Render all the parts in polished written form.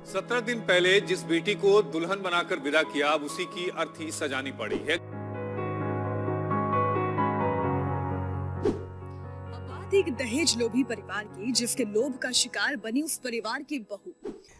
17 दिन पहले जिस बेटी को दुल्हन बनाकर विदा किया, अब उसी की अर्थी सजानी पड़ी है। बात एक दहेज लोभी परिवार की, जिसके लोभ का शिकार बनी उस परिवार की बहू।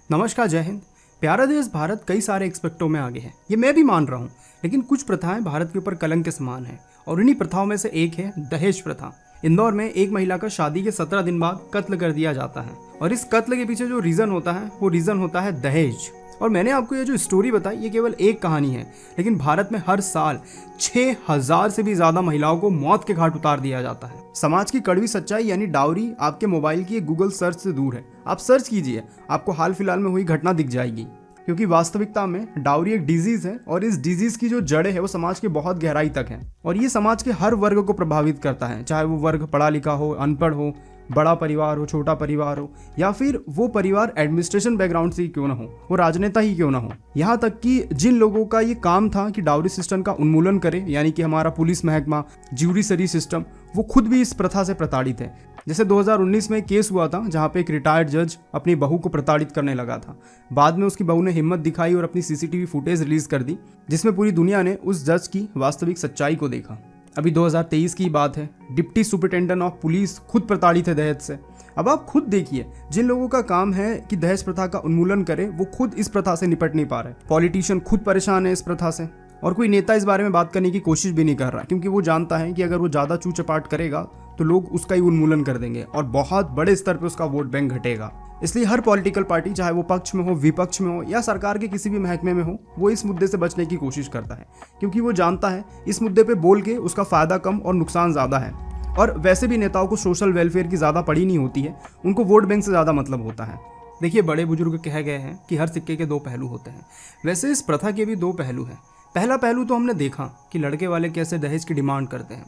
नमस्कार, जय हिंद। प्यारा देश भारत कई सारे एक्सपेक्टों में आगे है, ये मैं भी मान रहा हूँ। लेकिन कुछ प्रथाएं भारत के ऊपर कलंक के समान है और इन्हीं प्रथाओं में से एक है दहेज प्रथा। इंदौर में एक महिला का शादी के 17 दिन बाद कत्ल कर दिया जाता है और इस कत्ल के पीछे जो रीज़न होता है वो रीज़न होता है दहेज। और मैंने आपको ये जो स्टोरी बताई ये केवल एक कहानी है, लेकिन भारत में हर साल 6000 से भी ज़्यादा महिलाओं को मौत के घाट उतार दिया जाता है। समाज की कड़वी सच्चाई यानी डाउरी आपके मोबाइल की एक गूगल सर्च से दूर है। आप सर्च कीजिए, आपको हाल फिलहाल में हुई घटना दिख जाएगी। क्योंकि वास्तविकता में डाउरी एक डिजीज है और इस डिजीज की जो जड़ें है वो समाज के बहुत गहराई तक है और ये समाज के हर वर्ग को प्रभावित करता है, चाहे वो वर्ग पढ़ा लिखा हो, अनपढ़ हो, बड़ा परिवार हो, छोटा परिवार हो, या फिर वो परिवार एडमिनिस्ट्रेशन बैकग्राउंड से ही क्यों ना हो, वो राजनेता ही क्यों ना हो। यहाँ तक कि जिन लोगों का ये काम था कि डाउरी सिस्टम का उन्मूलन करे, यानी कि हमारा पुलिस महकमा, ज्यूडिशरी सिस्टम, वो खुद भी इस प्रथा से प्रताड़ित है। जैसे 2019 में केस हुआ था जहाँ पे एक रिटायर्ड जज अपनी बहू को प्रताड़ित करने लगा था। बाद में उसकी बहू ने हिम्मत दिखाई और अपनी सीसीटीवी फुटेज रिलीज कर दी, जिसमें पूरी दुनिया ने उस जज की वास्तविक सच्चाई को देखा। अभी 2023 की बात है, डिप्टी सुपरिटेंडेंट ऑफ पुलिस खुद प्रताड़ित है दहेज से। अब आप खुद देखिए, जिन लोगों का काम है कि दहेज प्रथा का उन्मूलन करे, वो खुद इस प्रथा से निपट नहीं पा रहे। पॉलिटिशियन खुद परेशान है इस प्रथा से और कोई नेता इस बारे में बात करने की कोशिश भी नहीं कर रहा, क्योंकि वो जानता है कि अगर वो ज़्यादा चू चपाट करेगा तो लोग उसका ही उन्मूलन कर देंगे और बहुत बड़े स्तर पर उसका वोट बैंक घटेगा। इसलिए हर पॉलिटिकल पार्टी, चाहे वो पक्ष में हो, विपक्ष में हो या सरकार के किसी भी महकमे में हो, वो इस मुद्दे से बचने की कोशिश करता है, क्योंकि वो जानता है इस मुद्दे पे बोल के उसका फ़ायदा कम और नुकसान ज़्यादा है। और वैसे भी नेताओं को सोशल वेलफेयर की ज़्यादा पड़ी नहीं होती है, उनको वोट बैंक से ज़्यादा मतलब होता है। देखिए, बड़े बुजुर्ग कह गए हैं कि हर सिक्के के दो पहलू होते हैं। वैसे इस प्रथा के भी दो पहलू हैं। पहला पहलू तो हमने देखा कि लड़के वाले कैसे दहेज की डिमांड करते हैं,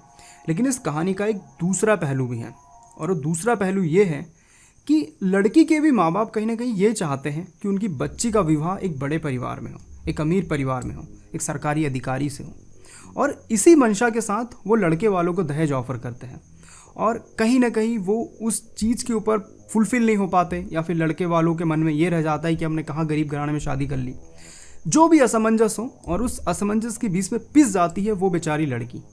लेकिन इस कहानी का एक दूसरा पहलू भी है और वो दूसरा पहलू ये है कि लड़की के भी माँ बाप कहीं ना कहीं ये चाहते हैं कि उनकी बच्ची का विवाह एक बड़े परिवार में हो, एक अमीर परिवार में हो, एक सरकारी अधिकारी से हो, और इसी मंशा के साथ वो लड़के वालों को दहेज ऑफर करते हैं और कहीं ना कहीं वो उस चीज़ के ऊपर फुलफिल नहीं हो पाते, या फिर लड़के वालों के मन में ये रह जाता है कि हमने कहाँ गरीब घराने में शादी कर ली। जो भी असमंजस हो, और उस असमंजस के बीच में पिस जाती है वो बेचारी लड़की,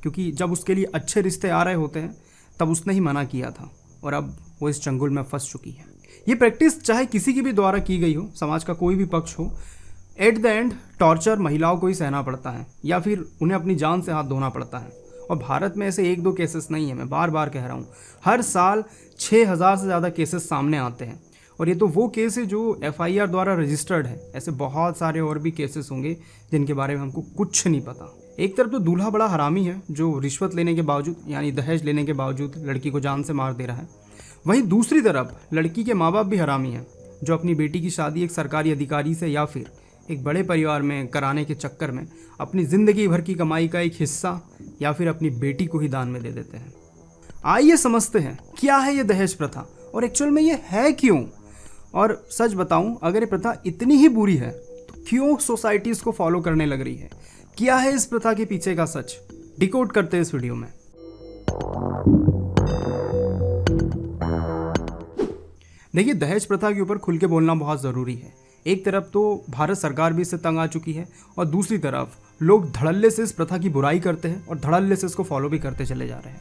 क्योंकि जब उसके लिए अच्छे रिश्ते आ रहे होते हैं तब उसने ही मना किया था और अब वो इस चंगुल में फंस चुकी है। ये प्रैक्टिस चाहे किसी की भी द्वारा की गई हो, समाज का कोई भी पक्ष हो, एट द एंड टॉर्चर महिलाओं को ही सहना पड़ता है या फिर उन्हें अपनी जान से हाथ धोना पड़ता है। और भारत में ऐसे एक दो केसेस नहीं है, मैं बार बार कह रहा हूँ, हर साल 6000 से ज़्यादा केसेस सामने आते हैं और ये तो वो केस है जो FIR द्वारा रजिस्टर्ड है। ऐसे बहुत सारे और भी केसेस होंगे जिनके बारे में हमको कुछ नहीं पता। एक तरफ तो दूल्हा बड़ा हरामी है जो रिश्वत लेने के बावजूद, यानी दहेज लेने के बावजूद लड़की को जान से मार दे रहा है, वहीं दूसरी तरफ लड़की के माँ बाप भी हरामी हैं जो अपनी बेटी की शादी एक सरकारी अधिकारी से या फिर एक बड़े परिवार में कराने के चक्कर में अपनी ज़िंदगी भर की कमाई का एक हिस्सा या फिर अपनी बेटी को ही दान में दे देते हैं। आइए समझते हैं क्या है ये दहेज प्रथा और एक्चुअल में ये है क्यों। और सच बताऊं, अगर ये प्रथा इतनी ही बुरी है तो क्यों सोसाइटी इसको फॉलो करने लग रही है? क्या है इस प्रथा के पीछे का सच? डिकोड करते हैं इस वीडियो में। देखिए, दहेज प्रथा के ऊपर खुल के बोलना बहुत ज़रूरी है। एक तरफ तो भारत सरकार भी इससे तंग आ चुकी है और दूसरी तरफ लोग धड़ल्ले से इस प्रथा की बुराई करते हैं और धड़ल्ले से इसको फॉलो भी करते चले जा रहे हैं।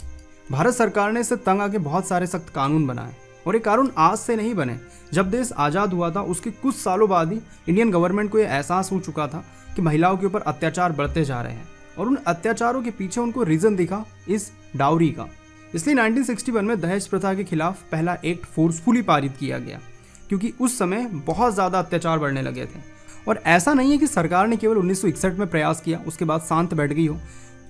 भारत सरकार ने इससे तंग आके बहुत सारे सख्त कानून बनाए और ये कानून आज से नहीं बने। जब देश आज़ाद हुआ था उसके कुछ सालों बाद ही इंडियन गवर्नमेंट को ये एहसास हो चुका था कि महिलाओं के ऊपर अत्याचार बढ़ते जा रहे हैं और उन अत्याचारों के पीछे उनको रीज़न दिखा इस डाउरी का। इसलिए 1961 में दहेज प्रथा के खिलाफ पहला एक्ट फोर्सफुली पारित किया गया, क्योंकि उस समय बहुत ज़्यादा अत्याचार बढ़ने लगे थे। और ऐसा नहीं है कि सरकार ने केवल 1961 में प्रयास किया उसके बाद शांत बैठ गई हो,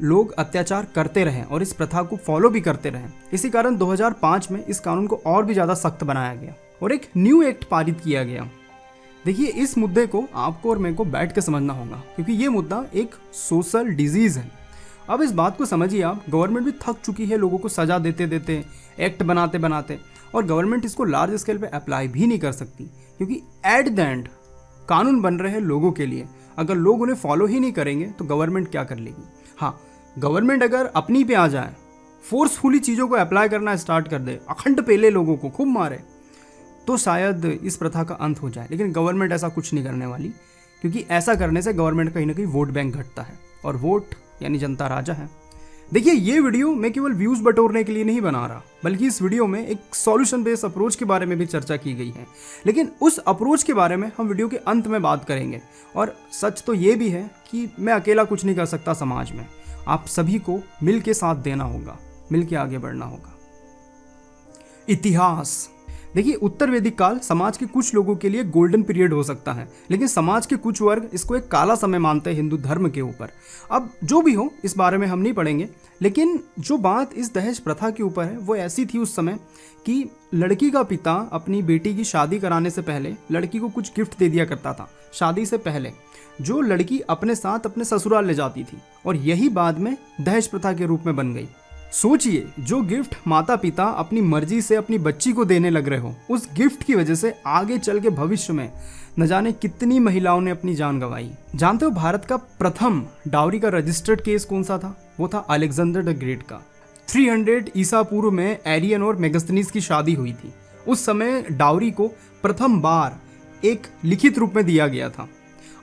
लोग अत्याचार करते रहें और इस प्रथा को फॉलो भी करते रहें। इसी कारण 2005 में इस कानून को और भी ज़्यादा सख्त बनाया गया और एक न्यू एक्ट पारित किया गया। देखिए, इस मुद्दे को आपको और मेरे को बैठ के समझना होगा, क्योंकि ये मुद्दा एक सोशल डिजीज़ है। अब इस बात को समझिए आप, गवर्नमेंट भी थक चुकी है लोगों को सजा देते देते, एक्ट बनाते बनाते, और गवर्नमेंट इसको लार्ज स्केल पे अप्लाई भी नहीं कर सकती, क्योंकि एट द एंड कानून बन रहे हैं लोगों के लिए। अगर लोग उन्हें फॉलो ही नहीं करेंगे तो गवर्नमेंट क्या कर लेगी? हाँ, गवर्नमेंट अगर अपनी पे आ जाए, फोर्सफुली चीज़ों को अप्लाई करना स्टार्ट कर दे, अखंड पेले लोगों को खूब मारे, तो शायद इस प्रथा का अंत हो जाए। लेकिन गवर्नमेंट ऐसा कुछ नहीं करने वाली, क्योंकि ऐसा करने से गवर्नमेंट कहीं ना कहीं वोट बैंक घटता है, और वोट यानी जनता राजा है। देखिए, ये वीडियो मैं केवल व्यूज़ बटोरने के लिए नहीं बना रहा, बल्कि इस वीडियो में एक सॉल्यूशन बेस्ड अप्रोच के बारे में भी चर्चा की गई है। लेकिन उस अप्रोच के बारे में हम वीडियो के अंत में बात करेंगे। और सच तो ये भी है कि मैं अकेला कुछ नहीं कर सकता समाज में, आप सभी को मिल के साथ देना होगा, मिल के आगे बढ़ना होगा। इतिहास। देखिए, उत्तर वैदिक काल समाज के कुछ लोगों के लिए गोल्डन पीरियड हो सकता है, लेकिन समाज के कुछ वर्ग इसको एक काला समय मानते हैं हिंदू धर्म के ऊपर। अब जो भी हो, इस बारे में हम नहीं पढ़ेंगे, लेकिन जो बात इस दहेज प्रथा के ऊपर है वो ऐसी थी उस समय कि लड़की का पिता अपनी बेटी की शादी कराने से पहले लड़की को कुछ गिफ्ट दे दिया करता था, शादी से पहले, जो लड़की अपने साथ अपने ससुराल ले जाती थी, और यही बाद में दहेज प्रथा के रूप में बन गई। सोचिए, जो गिफ्ट माता पिता अपनी मर्जी से अपनी बच्ची को देने लग रहे हो, उस गिफ्ट की वजह से आगे चल के भविष्य में न जाने कितनी महिलाओं ने अपनी जान गंवाई। जानते हो भारत का प्रथम डाउरी का रजिस्टर्ड केस कौन सा था? वो था अलेक्जेंडर द ग्रेट का। 300 ईसा पूर्व में एरियन और मेगस्थनीज की शादी हुई थी। उस समय डाउरी को प्रथम बार एक लिखित रूप में दिया गया था।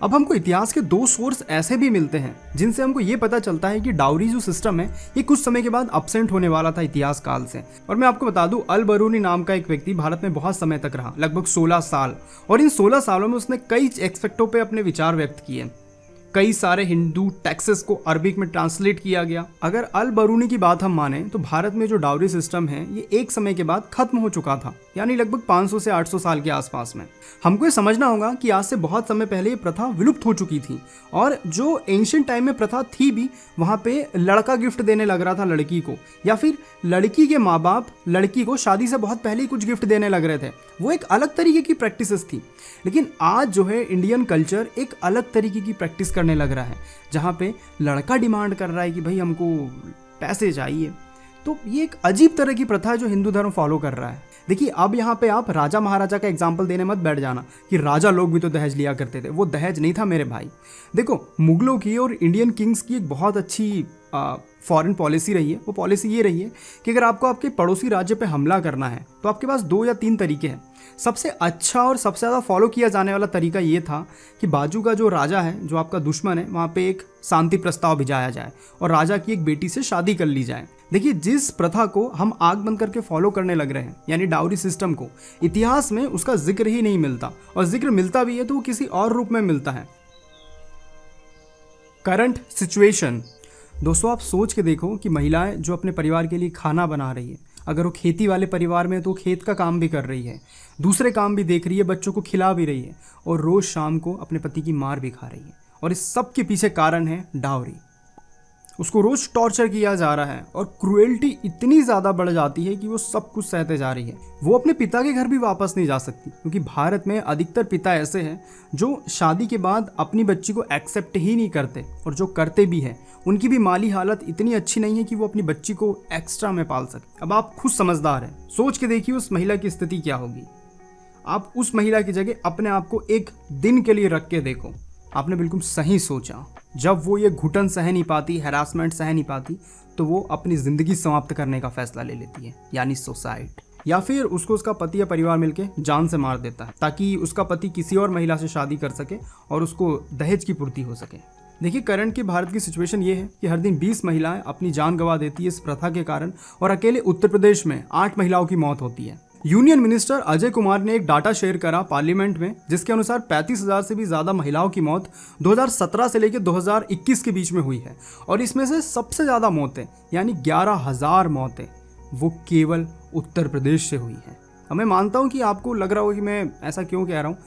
अब हमको इतिहास के 2 सोर्स ऐसे भी मिलते हैं जिनसे हमको ये पता चलता है कि डाउरी जो सिस्टम है ये कुछ समय के बाद अपसेंट होने वाला था इतिहास काल से। और मैं आपको बता दूं, अल बरूनी नाम का एक व्यक्ति भारत में बहुत समय तक रहा, लगभग 16 साल, और इन 16 सालों में उसने कई एस्पेक्टों पे अपने विचार व्यक्त किए। कई सारे हिंदू टेक्सेस को अरबिक में ट्रांसलेट किया गया। अगर अल बरूनी की बात हम माने तो भारत में जो डाउरी सिस्टम है ये एक समय के बाद खत्म हो चुका था, यानी लगभग 500 से 800 साल के आसपास में। हमको ये समझना होगा कि आज से बहुत समय पहले ये प्रथा विलुप्त हो चुकी थी, और जो एंशिएंट टाइम में प्रथा थी भी, वहाँ पे लड़का गिफ्ट देने लग रहा था लड़की को, या फिर लड़की के माँ बाप लड़की को शादी से बहुत पहले ही कुछ गिफ्ट देने लग रहे थे। वो एक अलग तरीके की प्रैक्टिसेस थी। लेकिन आज जो है इंडियन कल्चर एक अलग तरीके की प्रैक्टिस करने लग रहा है, जहाँ पे लड़का डिमांड कर रहा है कि भाई हमको पैसे चाहिए। तो ये एक अजीब तरह की प्रथा है जो हिंदू धर्म फॉलो कर रहा है। देखिए, अब यहाँ पे आप राजा महाराजा का एग्जाम्पल देने मत बैठ जाना कि राजा लोग भी तो दहेज लिया करते थे। वो दहेज नहीं था मेरे भाई। देखो, मुगलों की और इंडियन किंग्स की एक बहुत अच्छी फॉरेन पॉलिसी रही है। वो पॉलिसी ये रही है कि अगर आपको आपके पड़ोसी राज्य पे हमला करना है तो आपके पास 2 या 3 तरीके हैं। सबसे अच्छा और सबसे ज़्यादा फॉलो किया जाने वाला तरीका ये था कि बाजू का जो राजा है, जो आपका दुश्मन है, वहाँ पे एक शांति प्रस्ताव भिजाया जाए और राजा की एक बेटी से शादी कर ली जाए। देखिए, जिस प्रथा को हम आग बंद करके फॉलो करने लग रहे हैं, यानी डाउरी सिस्टम को, इतिहास में उसका जिक्र ही नहीं मिलता, और जिक्र मिलता भी है तो वो किसी और रूप में मिलता है। Current situation. दोस्तों, आप सोच के देखो कि महिलाएं जो अपने परिवार के लिए खाना बना रही है, अगर वो खेती वाले परिवार में है तो खेत का काम भी कर रही है, दूसरे काम भी देख रही है, बच्चों को खिला भी रही है, और रोज़ शाम को अपने पति की मार भी खा रही है। और इस सब के पीछे कारण है डाउरी। उसको रोज़ टॉर्चर किया जा रहा है, और क्रूएल्टी इतनी ज़्यादा बढ़ जाती है कि वो सब कुछ सहते जा रही है। वो अपने पिता के घर भी वापस नहीं जा सकती, क्योंकि भारत में अधिकतर पिता ऐसे हैं जो शादी के बाद अपनी बच्ची को एक्सेप्ट ही नहीं करते, और जो करते भी हैं उनकी भी माली हालत इतनी अच्छी नहीं है कि वो अपनी बच्ची को एक्स्ट्रा में पाल सके। अब आप खुद समझदार हैं, सोच के देखिए उस महिला की स्थिति क्या होगी। आप उस महिला की जगह अपने आप को एक दिन के लिए रख के देखो। आपने बिल्कुल सही सोचा। जब वो ये घुटन सह नहीं पाती, हैरासमेंट सह नहीं पाती, तो वो अपनी ज़िंदगी समाप्त करने का फैसला ले लेती है, यानी सुसाइड। या फिर उसको उसका पति या परिवार मिलके जान से मार देता है, ताकि उसका पति किसी और महिला से शादी कर सके और उसको दहेज की पूर्ति हो सके। देखिए, करंट की भारत की सिचुएशन ये है कि हर दिन 20 महिलाएं अपनी जान गंवा देती है इस प्रथा के कारण, और अकेले उत्तर प्रदेश में 8 महिलाओं की मौत होती है। यूनियन मिनिस्टर अजय कुमार ने एक डाटा शेयर करा पार्लियामेंट में, जिसके अनुसार 35,000 से भी ज़्यादा महिलाओं की मौत 2017 से लेकर 2021 के बीच में हुई है, और इसमें से सबसे ज़्यादा मौतें, यानी 11,000 मौतें, वो केवल उत्तर प्रदेश से हुई हैं। मैं मानता हूँ कि आपको लग रहा हो कि मैं ऐसा क्यों कह रहा हूँ,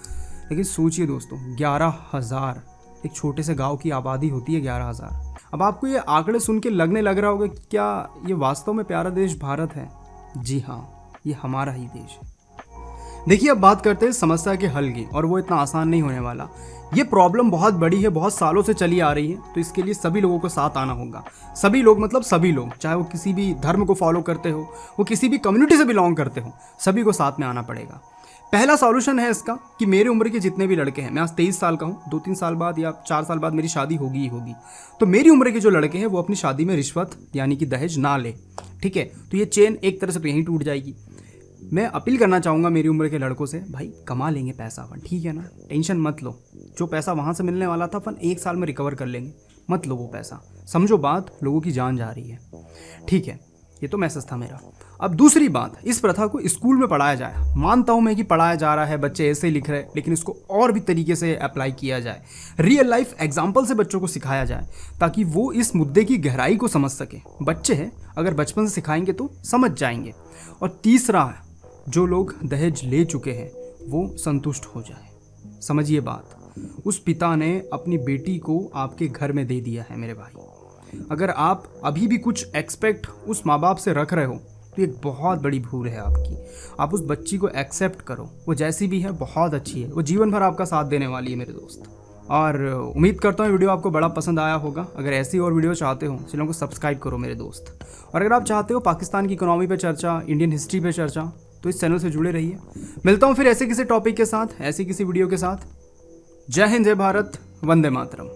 लेकिन सोचिए दोस्तों, 11,000, एक छोटे से गांव की आबादी होती है 11,000। अब आपको ये आंकड़े सुन के लगने लग रहा होगा कि क्या ये वास्तव में प्यारा देश भारत है? जी हाँ, ये हमारा ही देश है। देखिए, अब बात करते हैं समस्या के हल की, और वो इतना आसान नहीं होने वाला। ये प्रॉब्लम बहुत बड़ी है, बहुत सालों से चली आ रही है, तो इसके लिए सभी लोगों को साथ आना होगा। सभी लोग मतलब सभी लोग, चाहे वो किसी भी धर्म को फॉलो करते हो, वो किसी भी कम्युनिटी से बिलोंग करते हो, सभी को साथ में आना पड़ेगा। पहला सॉल्यूशन है इसका कि मेरे उम्र के जितने भी लड़के हैं, मैं आज 23 साल का हूँ, 2-3 साल बाद या 4 साल बाद मेरी शादी होगी ही होगी, तो मेरी उम्र के जो लड़के हैं वो अपनी शादी में रिश्वत यानी कि दहेज ना ले। ठीक है, तो ये चेन एक तरह से तो यहीं टूट जाएगी। मैं अपील करना चाहूँगा मेरी उम्र के लड़कों से, भाई कमा लेंगे पैसा अपन, ठीक है ना, टेंशन मत लो। जो पैसा वहाँ से मिलने वाला था अपन 1 साल में रिकवर कर लेंगे, मत लो वो पैसा। समझो बात, लोगों की जान जा रही है, ठीक है। ये तो मैसेज था मेरा। अब दूसरी बात, इस प्रथा को स्कूल में पढ़ाया जाए। मानता हूँ मैं कि पढ़ाया जा रहा है, बच्चे ऐसे ही लिख रहे हैं, लेकिन इसको और भी तरीके से अप्लाई किया जाए। रियल लाइफ एग्जाम्पल से बच्चों को सिखाया जाए ताकि वो इस मुद्दे की गहराई को समझ सके। बच्चे हैं, अगर बचपन से सिखाएंगे तो समझ जाएंगे। और तीसरा, जो लोग दहेज ले चुके हैं वो संतुष्ट हो जाए। समझिए बात, उस पिता ने अपनी बेटी को आपके घर में दे दिया है मेरे भाई। अगर आप अभी भी कुछ एक्सपेक्ट उस माँ बाप से रख रहे हो तो एक बहुत बड़ी भूल है आपकी। आप उस बच्ची को एक्सेप्ट करो, वो जैसी भी है बहुत अच्छी है, वो जीवन भर आपका साथ देने वाली है मेरे दोस्त। और उम्मीद करता हूँ वीडियो आपको बड़ा पसंद आया होगा। अगर ऐसी और वीडियो चाहते हो चैनल को सब्सक्राइब करो मेरे दोस्त। और अगर आप चाहते हो पाकिस्तान की इकोनॉमी पे चर्चा, इंडियन हिस्ट्री पे चर्चा, तो इस चैनल से जुड़े रहिए। मिलता हूँ फिर ऐसे किसी टॉपिक के साथ, ऐसी किसी वीडियो के साथ। जय हिंद, जय भारत, वंदे मातरम।